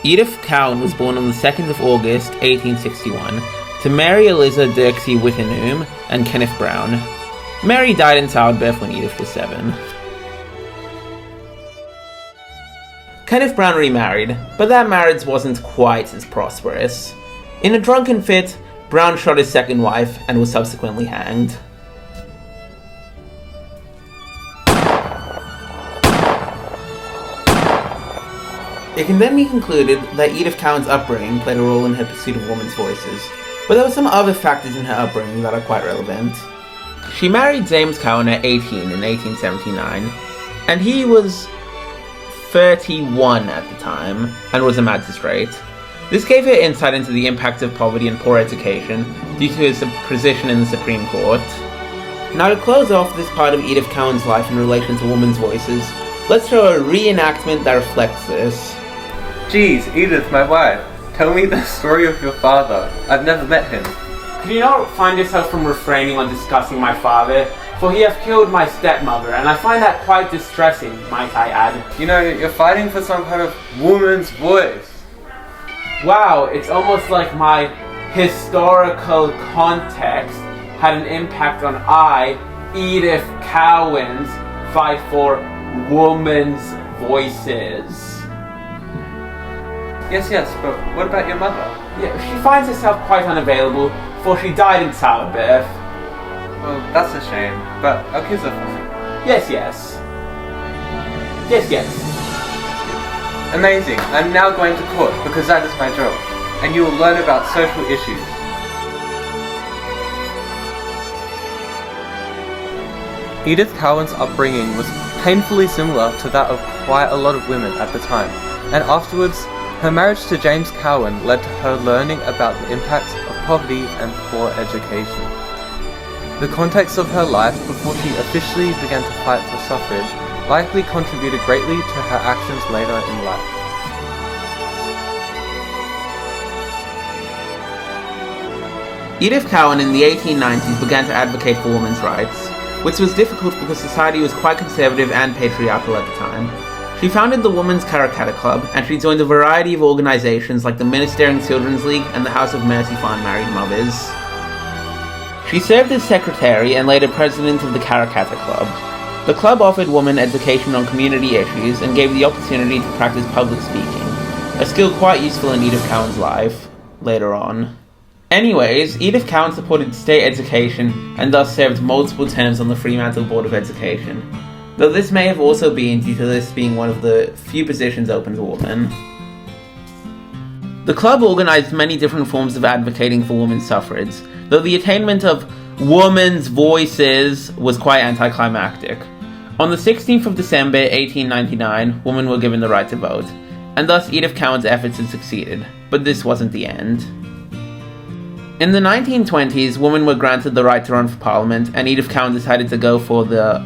Edith Cowan was born on the 2nd of August, 1861, to Mary Eliza Dirksey Wickenham and Kenneth Brown. Mary died in childbirth when Edith was 7. Kenneth Brown remarried, but that marriage wasn't quite as prosperous. In a drunken fit, Brown shot his second wife and was subsequently hanged. It can then be concluded that Edith Cowan's upbringing played a role in her pursuit of women's voices, but there were some other factors in her upbringing that are quite relevant. She married James Cowan at 18 in 1879, and he was 31 at the time, and was a magistrate. This gave her insight into the impact of poverty and poor education due to his position in the Supreme Court. Now, to close off this part of Edith Cowan's life in relation to women's voices, let's show a reenactment that reflects this. Geez, Edith, my wife, tell me the story of your father. I've never met him. Could you not find yourself from refraining on discussing my father? For he hath killed my stepmother, and I find that quite distressing, might I add. You know, you're fighting for some kind of woman's voice. Wow, it's almost like my historical context had an impact on Edith Cowan's fight for women's voices. Yes, but what about your mother? Yeah, she finds herself quite unavailable, for she died in childbirth. Well, that's a shame, but I'll kiss her for me. Yes. Amazing, I'm now going to court because that is my job, and you will learn about social issues. Edith Cowan's upbringing was painfully similar to that of quite a lot of women at the time, and afterwards, her marriage to James Cowan led to her learning about the impacts of poverty and poor education. The context of her life before she officially began to fight for suffrage likely contributed greatly to her actions later in life. Edith Cowan in the 1890s began to advocate for women's rights, which was difficult because society was quite conservative and patriarchal at the time. She founded the Women's Karrakatta Club, and she joined a variety of organizations like the Ministering Children's League and the House of Mercy for Unmarried Mothers. She served as secretary and later president of the Karrakatta Club. The club offered women education on community issues and gave the opportunity to practice public speaking, a skill quite useful in Edith Cowan's life later on. Anyways, Edith Cowan supported state education and thus served multiple terms on the Fremantle Board of Education, though this may have also been due to this being one of the few positions open to women. The club organised many different forms of advocating for women's suffrage, though the attainment of women's voices was quite anticlimactic. On the 16th of December 1899, women were given the right to vote, and thus Edith Cowan's efforts had succeeded, but this wasn't the end. In the 1920s, women were granted the right to run for Parliament, and Edith Cowan decided to go for the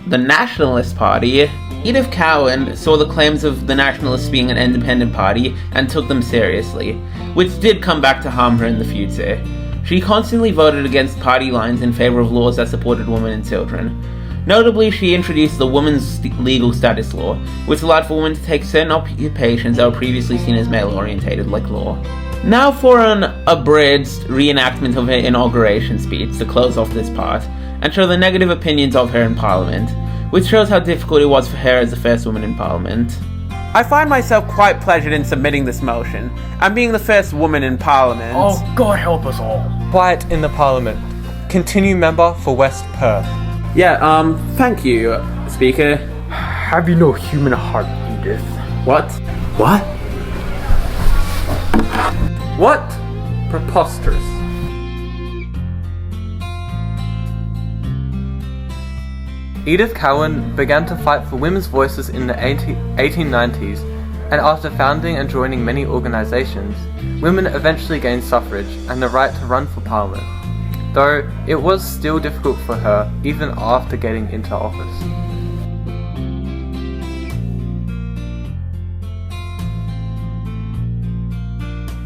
Nationalist Party. Edith Cowan saw the claims of the Nationalists being an independent party and took them seriously, which did come back to harm her in the future. She constantly voted against party lines in favour of laws that supported women and children. Notably, she introduced the Women's Legal Status Law, which allowed for women to take certain occupations that were previously seen as male-orientated, like law. Now for an abridged reenactment of her inauguration speech to close off this part, and show the negative opinions of her in Parliament, which shows how difficult it was for her as the first woman in Parliament. I find myself quite pleasured in submitting this motion, and being the first woman in Parliament. Oh, God help us all. Quiet in the Parliament. Continue member for West Perth. Thank you, Speaker. Have you no human heart, Edith? What? What? Preposterous. Edith Cowan began to fight for women's voices in the 1890s, and after founding and joining many organisations, women eventually gained suffrage and the right to run for Parliament, though it was still difficult for her even after getting into office.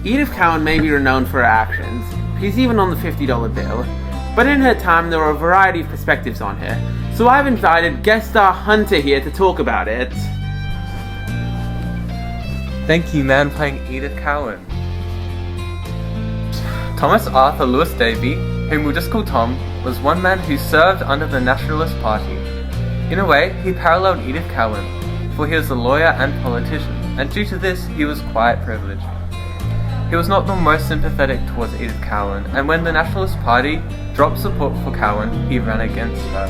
Edith Cowan may be renowned for her actions. She's even on the $50 bill. But in her time, there were a variety of perspectives on her, so I've invited guest star Hunter here to talk about it. Thank you, man, playing Edith Cowan. Thomas Arthur Lewis Davy, whom we'll just call Tom, was one man who served under the Nationalist Party. In a way, he paralleled Edith Cowan, for he was a lawyer and politician, and due to this, he was quite privileged. He was not the most sympathetic towards Edith Cowan, and when the Nationalist Party dropped support for Cowan, he ran against her.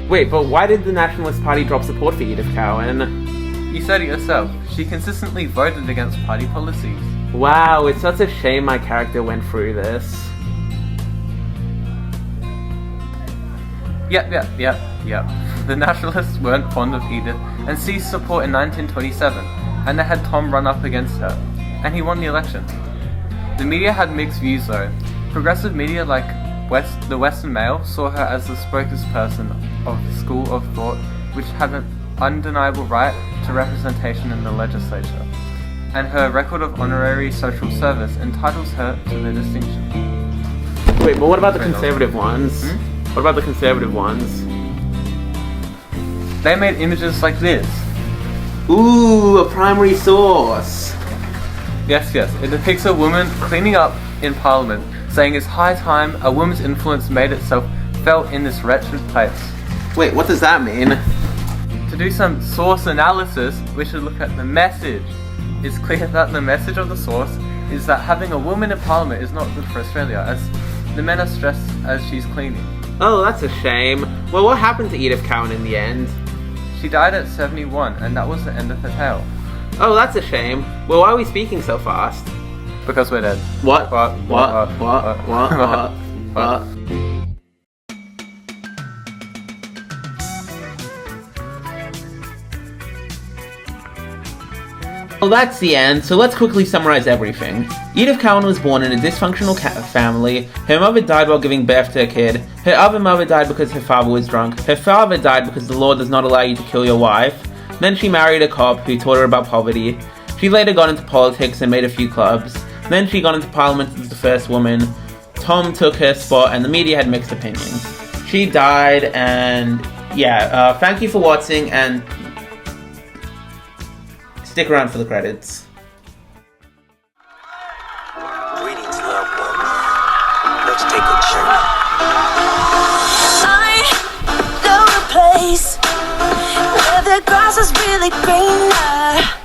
Wait, but why did the Nationalist Party drop support for Edith Cowan? You said it yourself, she consistently voted against party policies. Wow, it's such a shame my character went through this. Yep. The Nationalists weren't fond of Edith and ceased support in 1927, and they had Tom run up against her, and he won the election. The media had mixed views though. Progressive media like the Western Mail saw her as the spokesperson of the school of thought which had an undeniable right to representation in the legislature, and her record of honorary social service entitles her to the distinction. Wait, but what about the conservative ones? What about the conservative ones? They made images like this. Ooh, a primary source. Yes, it depicts a woman cleaning up in Parliament, saying it's high time a woman's influence made itself felt in this wretched place. Wait, what does that mean? To do some source analysis, we should look at the message. It's clear that the message of the source is that having a woman in Parliament is not good for Australia, as the men are stressed as she's cleaning. Oh, that's a shame. Well, what happened to Edith Cowan in the end? She died at 71, and that was the end of her tale. Oh, that's a shame. Well, why are we speaking so fast? Because we're dead. What? What? Well, that's the end, so let's quickly summarize everything. Edith Cowan was born in a dysfunctional family. Her mother died while giving birth to a kid. Her other mother died because her father was drunk. Her father died because the law does not allow you to kill your wife. Then she married a cop who taught her about poverty. She later got into politics and made a few clubs. Then she got into Parliament as the first woman. Tom took her spot and the media had mixed opinions. She died, and yeah, thank you for watching, and stick around for the credits. Greetings, loved one. Let's take a journey. I know a place where the grass is really greener.